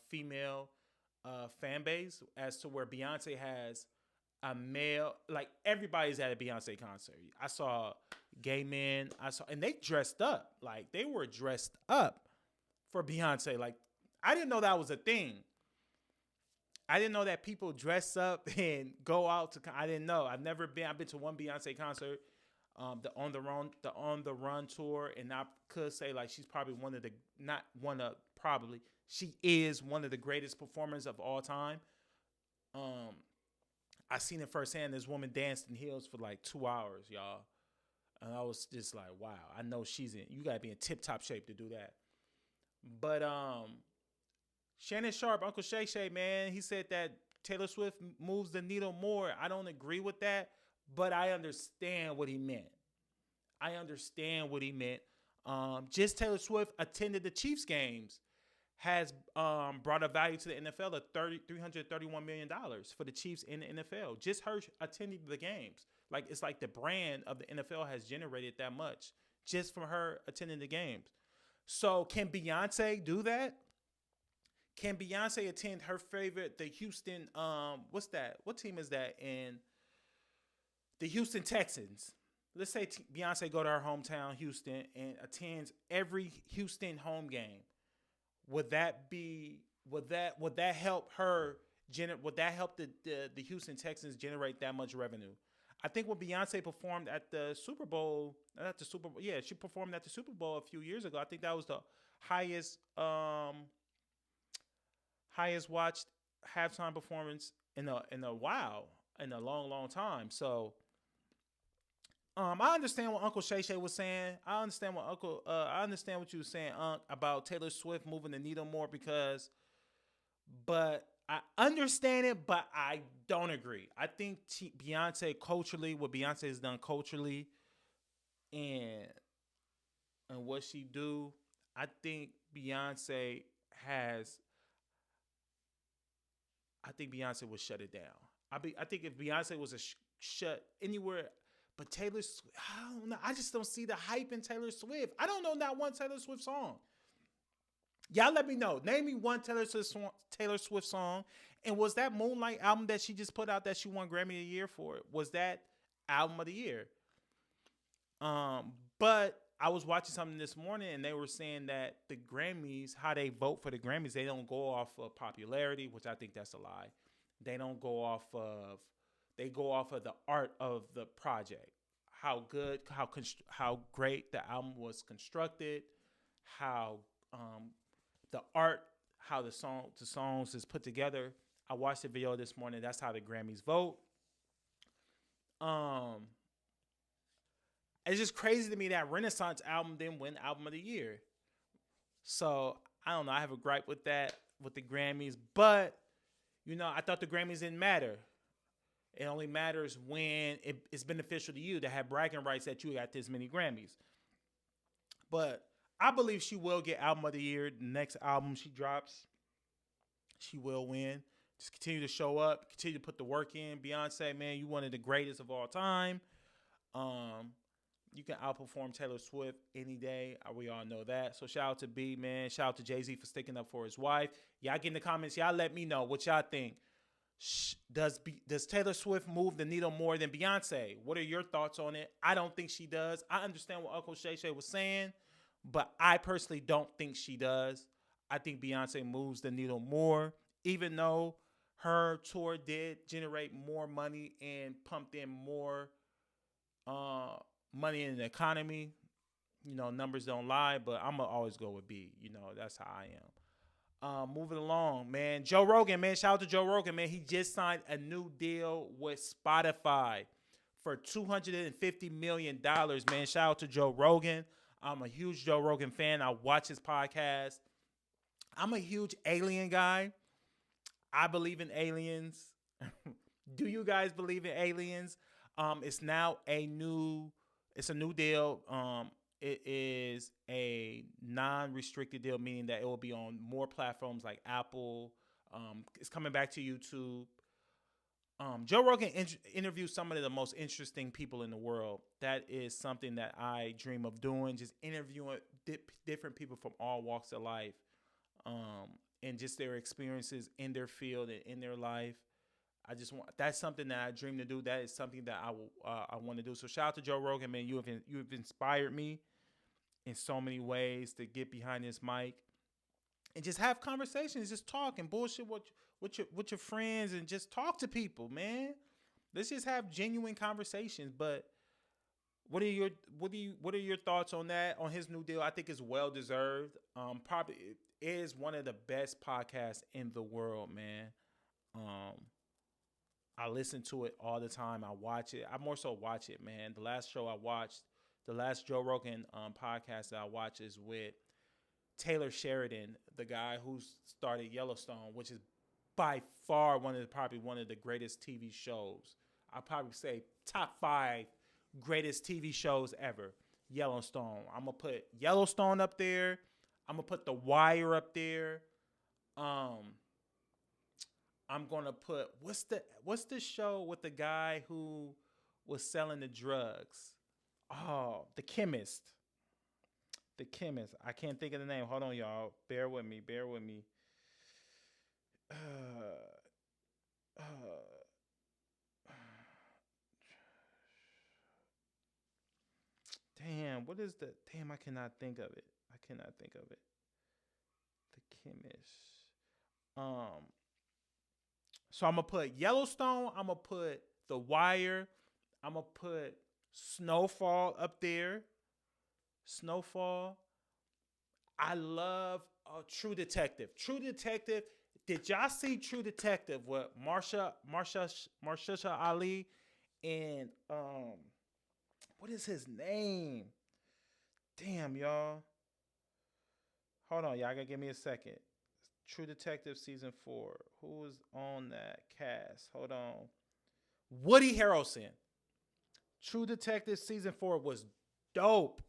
female fan base, as to where Beyonce has a male, like everybody's at a Beyonce concert. I saw gay men, and they dressed up. Like, they were dressed up for Beyonce. Like, I didn't know that was a thing. I didn't know that people dress up and go out to. I didn't know. I've never been. I've been to one Beyonce concert, the On the Run tour, and I could say like she's probably one of the not one of probably she is one of the greatest performers of all time. Um, I seen it firsthand. This woman danced in heels for like 2 hours, y'all, and I was just like, wow. I know she's in. You gotta be in tip top shape to do that. But Shannon Sharp, Uncle Shay Shay, man, he said that Taylor Swift moves the needle more. I don't agree with that, but I understand what he meant. I understand what he meant. Just Taylor Swift attended the Chiefs games has brought a value to the NFL of $331 million for the Chiefs in the NFL. Just her attending the games. Like it's like the brand of the NFL has generated that much just from her attending the games. So can Beyonce do that? Can Beyonce attend her favorite, the Houston, what's that? What team is that in the Houston Texans? Let's say Beyonce go to her hometown, Houston, and attends every Houston home game. Would that be, would that help her, would that help the Houston Texans generate that much revenue? I think when Beyonce performed at the Super Bowl, not at the Super Bowl, yeah, she performed at the Super Bowl a few years ago. I think that was the highest highest watched halftime performance in a while, in a long time. So I understand what Uncle Shay Shay was saying. I understand what you were saying, Unc, about Taylor Swift moving the needle more because, but I understand it, but I don't agree. I think Beyonce culturally, what Beyonce has done culturally, and what she do, I think Beyonce has I think Beyonce would shut it down. I think if Beyonce was a shut anywhere, but Taylor, I don't know. I just don't see the hype in Taylor Swift. I don't know not one Taylor Swift song. Y'all let me know. Name me one Taylor Swift song. And was that Moonlight album that she just put out that she won Grammy a year for? Was that album of the year? But I was watching something this morning and they were saying that the Grammys, how they vote for the Grammys, they don't go off of popularity, which I think that's a lie. They don't go off of, they go off of the art of the project. How good, how great the album was constructed, how the art, how the songs is put together. I watched the video this morning. That's how the Grammys vote. It's just crazy to me that Renaissance album didn't win Album of the Year. So I don't know. I have a gripe with that, with the Grammys. But, I thought the Grammys didn't matter. It only matters when it's beneficial to you to have bragging rights that you got this many Grammys. But I believe she will get Album of the Year. The next album she drops, she will win. Just continue to show up. Continue to put the work in. Beyonce, man, you one of the greatest of all time. You can outperform Taylor Swift any day. We all know that. So shout out to B, man. Shout out to Jay-Z for sticking up for his wife. Y'all get in the comments. Y'all let me know what y'all think. Does Taylor Swift move the needle more than Beyonce? What are your thoughts on it? I don't think she does. I understand what Uncle Shay Shay was saying, but I personally don't think she does. I think Beyonce moves the needle more, even though her tour did generate more money and pumped in more money in the economy. Numbers don't lie, but I'm going to always go with B. That's how I am. Moving along, man. Joe Rogan, man. Shout out to Joe Rogan, man. He just signed a new deal with Spotify for $250 million, man. Shout out to Joe Rogan. I'm a huge Joe Rogan fan. I watch his podcast. I'm a huge alien guy. I believe in aliens. Do you guys believe in aliens? It's now a new deal. It is a non-restricted deal, meaning that it will be on more platforms like Apple. It's coming back to YouTube. Joe Rogan interviews some of the most interesting people in the world. That is something that I dream of doing, just interviewing different people from all walks of life, and just their experiences in their field and in their life. That's something that I dream to do. That is something that I want to do. So shout out to Joe Rogan, man. You have inspired me in so many ways to get behind this mic and just have conversations, just talk and bullshit with your friends, and just talk to people, man. Let's just have genuine conversations. But what are your thoughts on that, on his new deal? I think it's well deserved. Probably it is one of the best podcasts in the world, man. Um, I listen to it all the time. I watch it. I more so watch it, man. The last show I watched, the last Joe Rogan podcast that I watched is with Taylor Sheridan, the guy who started Yellowstone, which is by far probably one of the greatest TV shows. I'd probably say top 5 greatest TV shows ever. Yellowstone. I'm gonna put Yellowstone up there. I'm gonna put The Wire up there. I'm gonna put what's the show with the guy who was selling the drugs? Oh, The Chemist. The Chemist. I can't think of the name. Hold on, y'all. Bear with me. Bear with me. Uh, damn. What is the? Damn, I cannot think of it. I cannot think of it. The Chemist. Um. So I'm gonna put Yellowstone. I'm gonna put The Wire. I'm gonna put Snowfall up there. Snowfall. I love True Detective. True Detective. Did y'all see True Detective with Marsha Ali and what is his name? Damn, y'all. Hold on, y'all gotta give me a second. True Detective season 4. Who was on that cast? Hold on. Woody Harrelson. True Detective season 4 was dope.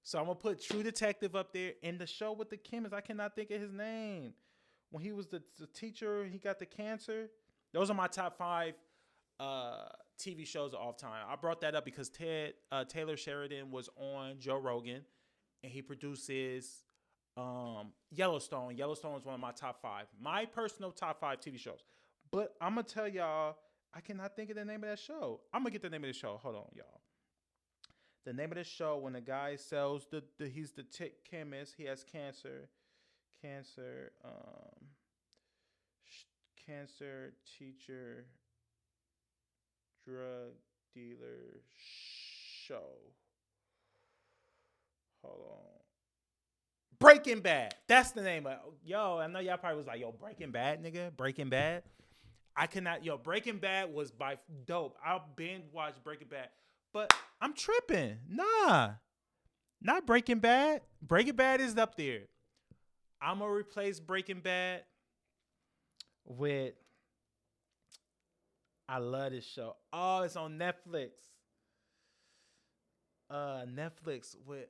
So I'm gonna put True Detective up there. In the show with the chemist, I cannot think of his name. When he was the teacher, he got the cancer. Those are my top 5 TV shows of all time. I brought that up because Taylor Sheridan was on Joe Rogan, and he produces Yellowstone. Yellowstone is one of my top 5. My personal top 5 TV shows. But I'm gonna tell y'all, I cannot think of the name of that show. I'm gonna get the name of the show. Hold on, y'all. The name of the show, when the guy sells he's the chemist, he has cancer, cancer teacher, drug dealer show. Hold on. Breaking Bad. That's the name of it. Yo, I know y'all probably was like, yo, Breaking Bad, nigga. Breaking Bad. I cannot, yo, Breaking Bad was by dope. I'll binge watch Breaking Bad. But I'm tripping. Nah. Not Breaking Bad. Breaking Bad is up there. I'm going to replace Breaking Bad with, I love this show. Oh, it's on Netflix. Netflix with,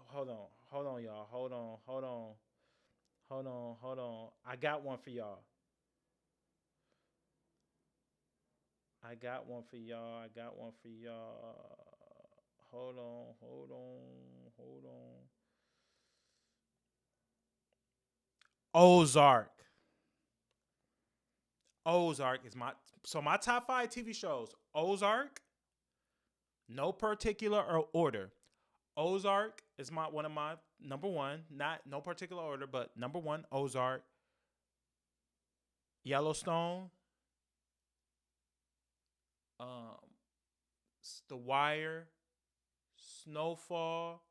hold on, y'all. Hold on. I got one for y'all. Hold on. Ozark. Ozark is my top 5 TV shows. Ozark, no particular order. Ozark is one of my number 1, not no particular order, but number 1, Ozark. Yellowstone, um, The Wire, Snowfall,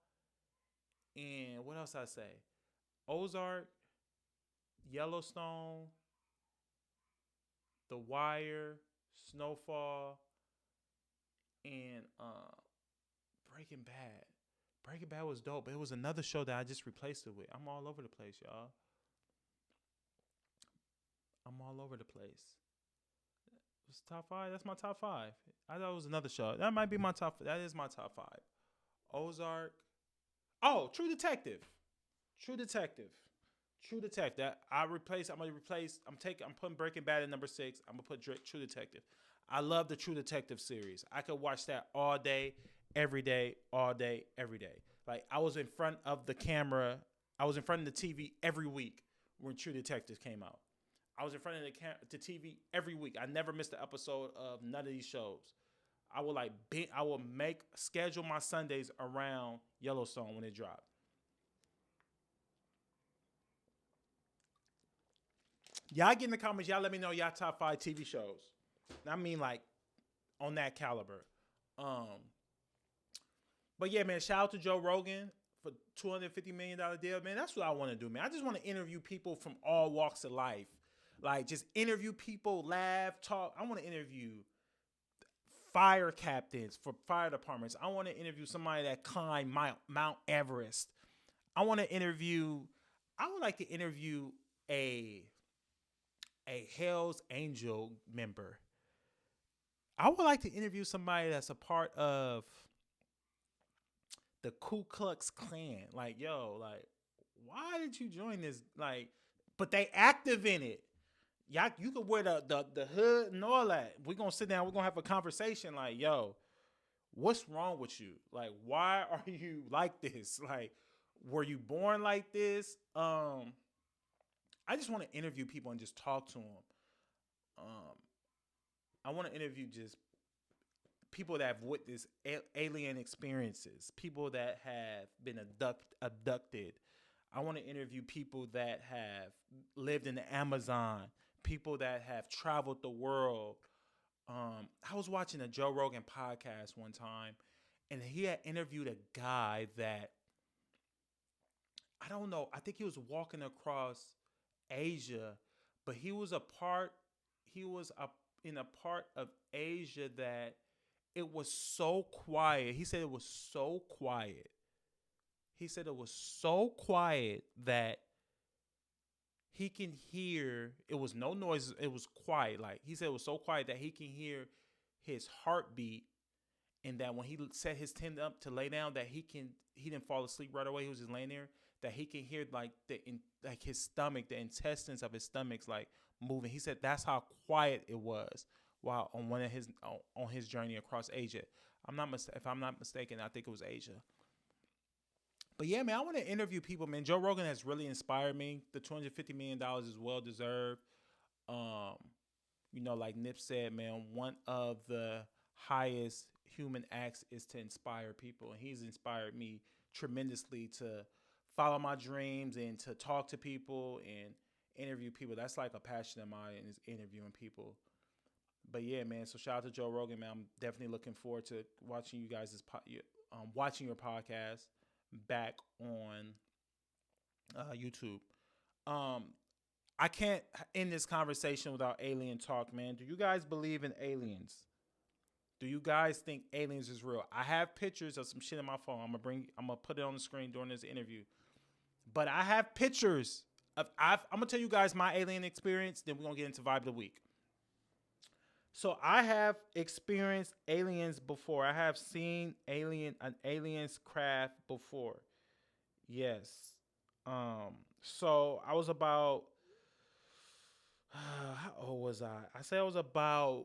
and what else I say? Ozark, Yellowstone, The Wire, Snowfall, and Breaking Bad. Breaking Bad was dope. It was another show that I just replaced it with. I'm all over the place, y'all. I'm all over the place. It's top 5. That's my top 5. I thought it was another show. That might be my top. That is my top 5. Ozark. Oh, True Detective. That I'm putting Breaking Bad at number 6. I'm gonna put True Detective. I love the True Detective series. I could watch that all day, every day, all day, every day. Like, I was in front of the camera. I was in front of the TV every week when True Detective came out. I was in front of the TV every week. I never missed an episode of none of these shows. I will schedule my Sundays around Yellowstone when it dropped. Y'all get in the comments. Y'all let me know y'all top 5 TV shows. I mean, like on that caliber. Um, but yeah, man. Shout out to Joe Rogan for $250 million deal, man. That's what I want to do, man. I just want to interview people from all walks of life. Like, just interview people, laugh, talk. I want to interview fire captains for fire departments. I want to interview somebody that climbed Mount Everest. I want to interview. I would like to interview a Hell's Angel member. I would like to interview somebody that's a part of the Ku Klux Klan. Like, yo, like, why did you join this? Like, but they active in it. Y'all, you could wear the hood and all that. We're gonna sit down, we're gonna have a conversation, like, yo, what's wrong with you? Like, why are you like this? Like, were you born like this? I just want to interview people and just talk to them. I want to interview just people that have witnessed alien experiences, people that have been abducted. I want to interview people that have lived in the Amazon, people that have traveled the world. I was watching a Joe Rogan podcast one time, and he had interviewed a guy that, I don't know, I think he was walking across Asia, but he was in a part of Asia that it was so quiet. He said it was so quiet. He said it was so quiet that he can hear, it was no noise, it was quiet. Like, he said it was so quiet that he can hear his heartbeat, and that when he set his tent up to lay down, that he didn't fall asleep right away. He was just laying there, that he can hear like his stomach, the intestines of his stomach's like moving. He said that's how quiet it was while on his journey across Asia. If I'm not mistaken, I think it was Asia. But yeah, man, I want to interview people, man. Joe Rogan has really inspired me. The $250 million is well deserved. Like Nip said, man, one of the highest human acts is to inspire people. And he's inspired me tremendously to follow my dreams and to talk to people and interview people. That's like a passion of mine, is interviewing people. But yeah, man, so shout out to Joe Rogan, man. I'm definitely looking forward to watching you guys' watching your podcast back on YouTube. I can't end this conversation without alien talk, man. Do you guys believe in aliens? Do you guys think aliens is real? I have pictures of some shit in my phone. I'm gonna put it on the screen during this interview. But I have pictures of I'm gonna tell you guys my alien experience. Then we're gonna get into vibe of the week. So I have experienced aliens before. I have seen an alien's craft before. Yes. So I was about how old was I? I say I was about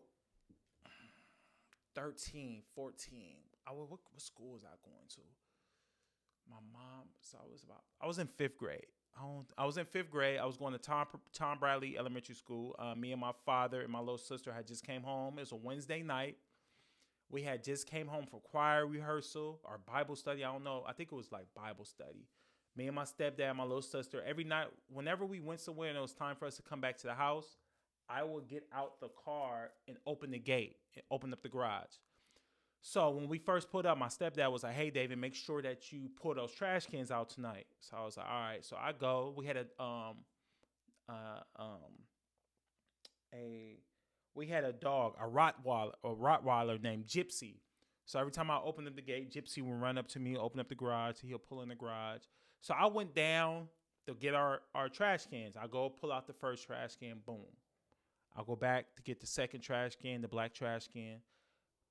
13, 14. What school was I going to? My mom. So I was in 5th grade. I was in 5th grade. I was going to Tom Bradley Elementary School. Me and my father and my little sister had just came home. It was a Wednesday night. We had just came home from choir rehearsal or Bible study. I don't know. I think it was like Bible study. Me and my stepdad, my little sister, every night, whenever we went somewhere and it was time for us to come back to the house, I would get out the car and open the gate and open up the garage. So when we first pulled up, my stepdad was like, "Hey, David, make sure that you pull those trash cans out tonight." So I was like, "All right." So I go. We had a dog, a Rottweiler named Gypsy. So every time I opened up the gate, Gypsy would run up to me, open up the garage. He'll pull in the garage. So I went down to get our trash cans. I go pull out the first trash can. Boom. I'll go back to get the second trash can, the black trash can.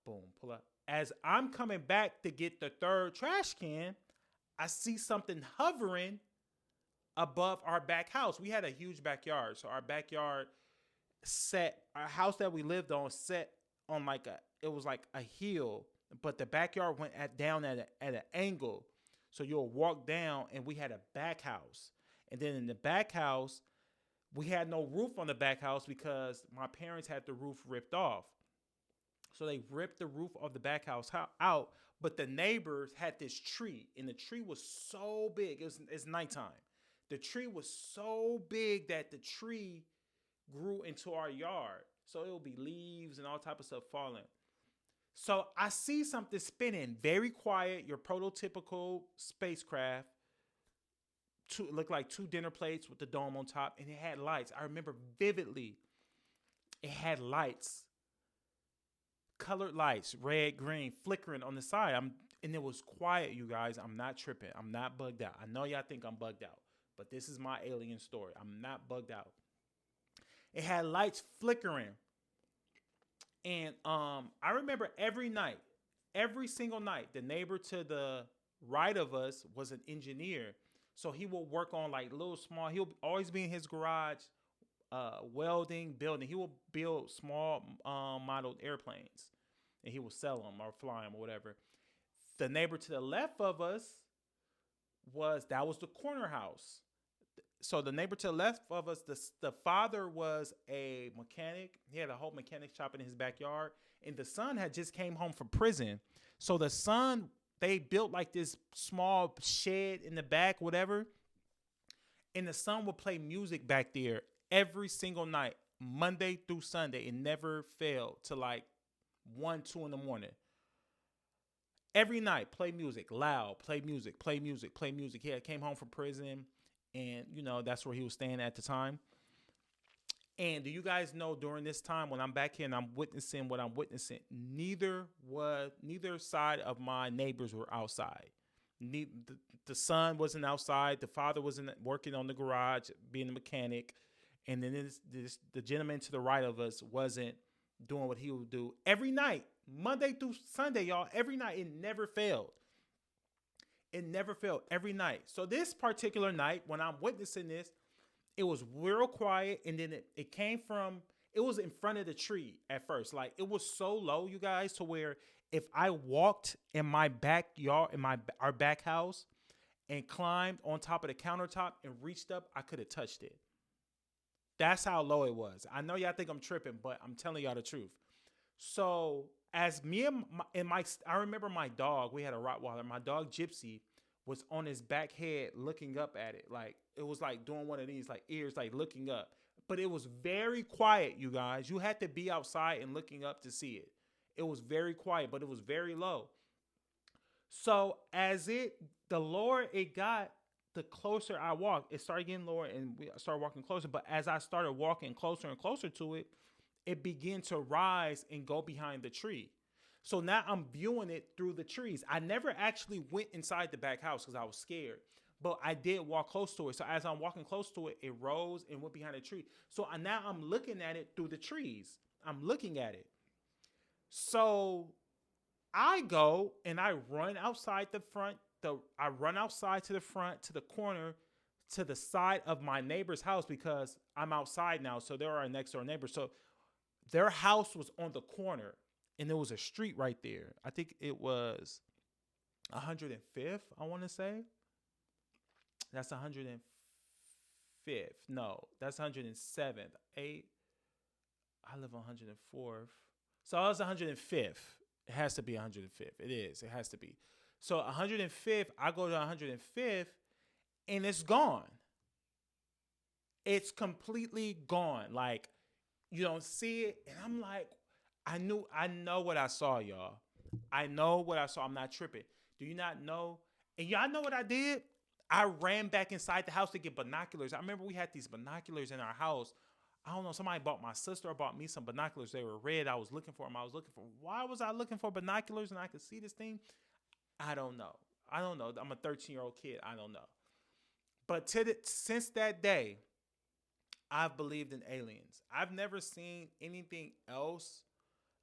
Boom. Pull out. As I'm coming back to get the third trash can, I see something hovering above our back house. We had a huge backyard. So our backyard our house that we lived on set on it was like a hill, but the backyard went down at an angle. So you'll walk down, and we had a back house. And then in the back house, we had no roof on the back house because my parents had the roof ripped off. So they ripped the roof of the back house out, but the neighbors had this tree, and the tree was so big. It's nighttime. The tree was so big that the tree grew into our yard. So it would be leaves and all type of stuff falling. So I see something spinning, very quiet, your prototypical spacecraft. It looked like two dinner plates with the dome on top, and it had lights. I remember vividly. It had lights, colored lights, red, green, flickering on the side. And it was quiet, you guys. I'm not tripping. I'm not bugged out. I know y'all think I'm bugged out, but this is my alien story. I'm not bugged out. It had lights flickering. And I remember every night, every single night, the neighbor to the right of us was an engineer. So he will work on like little small, he'll always be in his garage, welding, building. He will build small modeled airplanes and he will sell them or fly them or whatever. The neighbor to the left of us was the corner house. So the neighbor to the left of us, the father was a mechanic. He had a whole mechanic shop in his backyard, and the son had just came home from prison. So the son, they built like this small shed in the back, whatever, and the son would play music back there every single night, Monday through Sunday. It never failed to like 1, 2 in the morning. Every night, play music, loud, play music, play music, play music. He had came home from prison. And, that's where he was staying at the time. And do you guys know during this time when I'm back here and I'm witnessing what I'm witnessing, neither side of my neighbors were outside. The son wasn't outside. The father wasn't working on the garage, being a mechanic. And then the gentleman to the right of us wasn't doing what he would do every night, Monday through Sunday, y'all. Every night. It never failed. It never failed every night. So this particular night, when I'm witnessing this, it was real quiet. And then it was in front of the tree at first. Like it was so low, you guys, to where if I walked in my backyard, in our back house and climbed on top of the countertop and reached up, I could have touched it. That's how low it was. I know y'all think I'm tripping, but I'm telling y'all the truth. So as me and my, I remember my dog, we had a Rottweiler. My dog Gypsy was on his back head looking up at it. Like it was like doing one of these like ears, like looking up. But it was very quiet, you guys. You had to be outside and looking up to see it. It was very quiet, but it was very low. So the lower it got, the closer I walked. It started getting lower and we started walking closer. But as I started walking closer and closer to it, it began to rise and go behind the tree. So now I'm viewing it through the trees. I never actually went inside the back house because I was scared, but I did walk close to it. So as I'm walking close to it, it rose and went behind the tree. So now I'm looking at it through the trees. I'm looking at it. So I go and I run outside the front. I run outside to the front, to the corner, to the side of my neighbor's house because I'm outside now. So they're our next door neighbor. So their house was on the corner and there was a street right there. I think it was 105th, I want to say. That's 105th. No, that's 107th. I live on 104th. So I was 105th. It has to be 105th. It is. It has to be. So 105th, I go to 105th and it's gone. It's completely gone. Like, you don't see it. And I'm like, I know what I saw, y'all. I know what I saw. I'm not tripping. Do you not know? And y'all know what I did? I ran back inside the house to get binoculars. I remember we had these binoculars in our house. I don't know. Somebody bought my sister or bought me some binoculars. They were red. I was looking for them. Why was I looking for binoculars and I could see this thing? I don't know. I'm a 13-year-old kid. I don't know. But since that day, I've believed in aliens. I've never seen anything else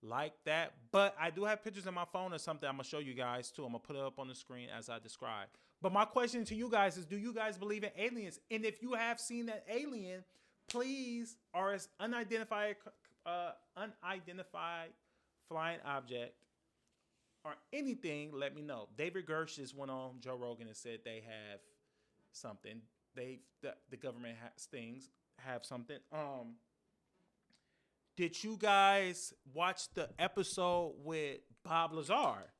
like that. But I do have pictures on my phone or something I'm going to show you guys too. I'm going to put it up on the screen as I describe. But my question to you guys is, do you guys believe in aliens? And if you have seen that alien, please, or as unidentified flying object or anything, let me know. David Gersh just went on Joe Rogan and said they have something. The government has things, have something. Did you guys watch the episode with Bob Lazar?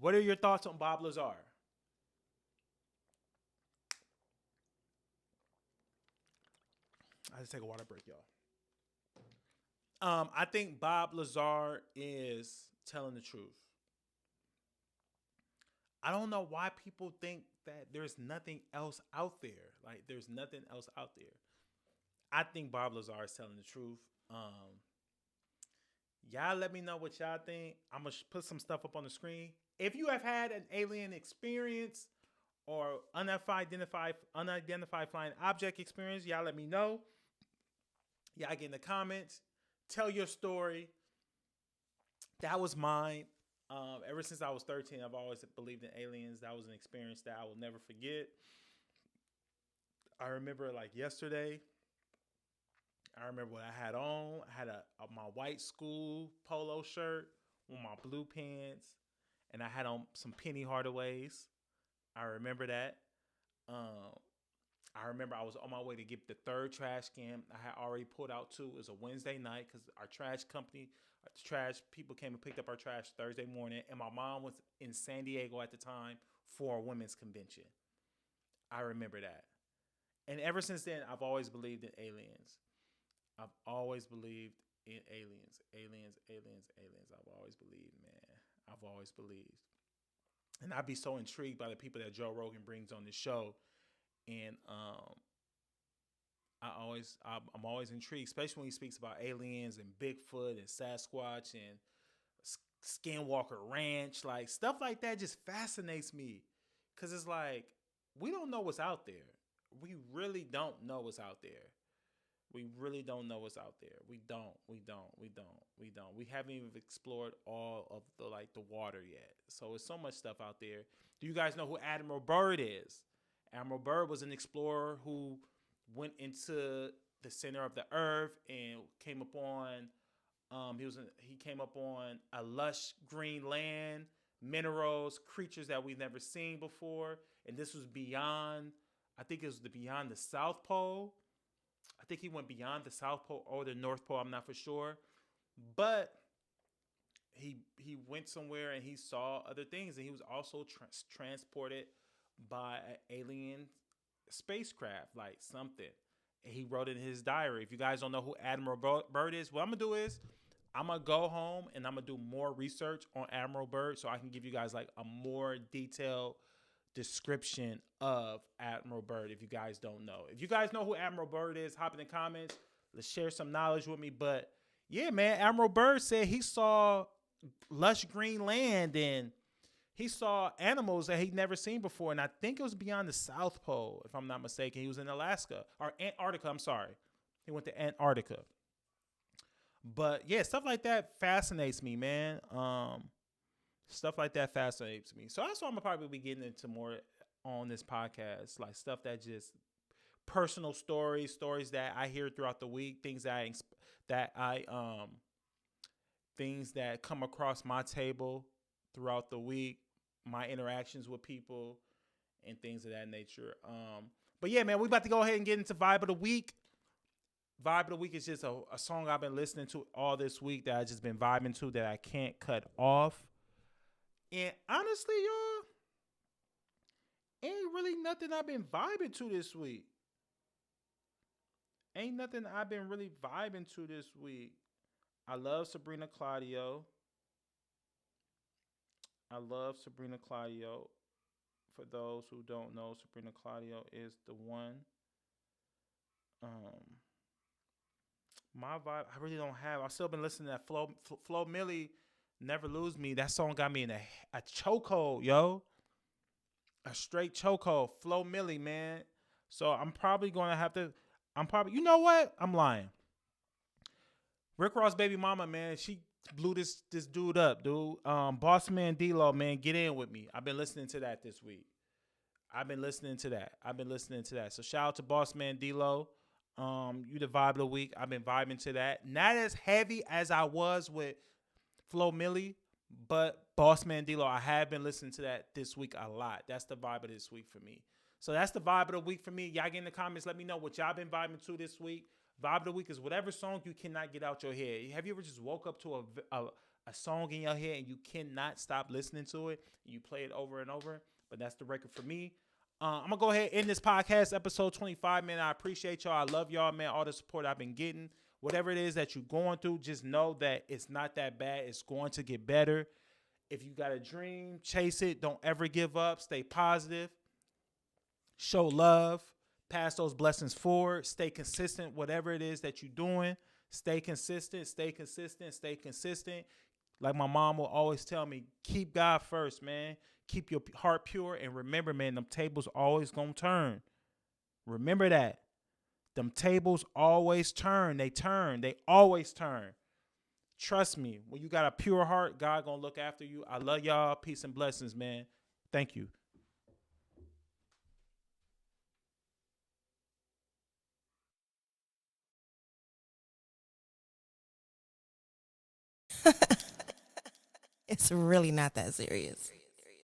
What are your thoughts on Bob Lazar? I just take a water break, y'all. I think Bob Lazar is telling the truth. I don't know why people think that there's nothing else out there. Like there's nothing else out there. I think Bob Lazar is telling the truth. Y'all let me know what y'all think. I'm gonna put some stuff up on the screen. If you have had an alien experience or unidentified flying object experience, y'all let me know. Y'all get in the comments. Tell your story. That was mine. Ever since I was 13, I've always believed in aliens. That was an experience that I will never forget. I remember like yesterday. I remember what I had on. I had my white school polo shirt with my blue pants, and I had on some Penny Hardaways. I remember that. Um, I remember I was on my way to get the third trash can. I had already pulled out two. It was a Wednesday night because our trash company, trash people came and picked up our trash Thursday morning, and my mom was in San Diego at the time for a women's convention. I remember that. And ever since then, I've always believed in aliens. I've always believed in aliens. Aliens, aliens, aliens. I've always believed, man. I've always believed. And I'd be so intrigued by the people that Joe Rogan brings on the show. And I'm always intrigued, especially when he speaks about aliens and Bigfoot and Sasquatch and Skinwalker Ranch. Like stuff like that just fascinates me. Cause it's like, we don't know what's out there. We really don't know what's out there. We really don't know what's out there. We don't. We haven't even explored all of the water yet. So there's so much stuff out there. Do you guys know who Admiral Byrd is? Admiral Byrd was an explorer who went into the center of the earth and came upon he came up on a lush green land, minerals, creatures that we've never seen before. And this was beyond, I think it was beyond the South Pole. I think he went beyond the South Pole or the North Pole. I'm not for sure. But he went somewhere and he saw other things. And he was also transported by an alien spacecraft, like something. And he wrote in his diary. If you guys don't know who Admiral Byrd is, what I'm going to do is I'm going to go home and I'm going to do more research on Admiral Byrd so I can give you guys like a more detailed description of Admiral Byrd if you guys don't know. If you guys know who Admiral Byrd is, hop in the comments. Let's share some knowledge with me. But yeah, man, Admiral Byrd said he saw lush green land and he saw animals that he'd never seen before. And I think it was beyond the South Pole, if I'm not mistaken. He was in Alaska or Antarctica. I'm sorry. He went to Antarctica. But yeah, stuff like that fascinates me, man. Stuff like that fascinates me. So that's what I'm gonna probably be getting into more on this podcast, like stuff that just personal stories that I hear throughout the week, things that come across my table throughout the week, my interactions with people, and things of that nature. But yeah, man, we about to go ahead and get into Vibe of the Week. Vibe of the Week is just a song I've been listening to all this week that I've just been vibing to that I can't cut off. And honestly, y'all, ain't really nothing I've been vibing to this week. Ain't nothing I've been really vibing to this week. I love Sabrina Claudio. For those who don't know, Sabrina Claudio is the one. My vibe, I really don't have. I've still been listening to that Flo Milli, Never Lose Me. That song got me in a chokehold, yo. A straight chokehold. Flo Milli, man. So I'm probably going to have to, you know what? I'm lying. Rick Ross' baby mama, man, she blew this dude up, dude. Boss Man D-Lo, man, get in with me. I've been listening to that this week. I've been listening to that. So shout out to Boss Man D-Lo. You the vibe of the week. I've been vibing to that. Not as heavy as I was with Flo Milli, but Boss Man D-Lo, I have been listening to that this week a lot. That's the vibe of this week for me. So that's the vibe of the week for me. Y'all get in the comments. Let me know what y'all been vibing to this week. Vibe of the week is whatever song you cannot get out your head. Have you ever just woke up to a song in your head and you cannot stop listening to it? And you play it over and over. But that's the record for me. I'm going to go ahead and end this podcast, episode 25, man. I appreciate y'all. I love y'all, man. All the support I've been getting. Whatever it is that you're going through, just know that it's not that bad. It's going to get better. If you got a dream, chase it. Don't ever give up. Stay positive. Show love. Pass those blessings forward. Stay consistent. Whatever it is that you're doing, stay consistent. Stay consistent. Stay consistent. Like my mom will always tell me, keep God first, man. Keep your heart pure. And remember, man, them tables always going to turn. Remember that. Them tables always turn. They turn. They always turn. Trust me, when you got a pure heart, God gonna look after you. I love y'all. Peace and blessings, man. Thank you. It's really not that serious.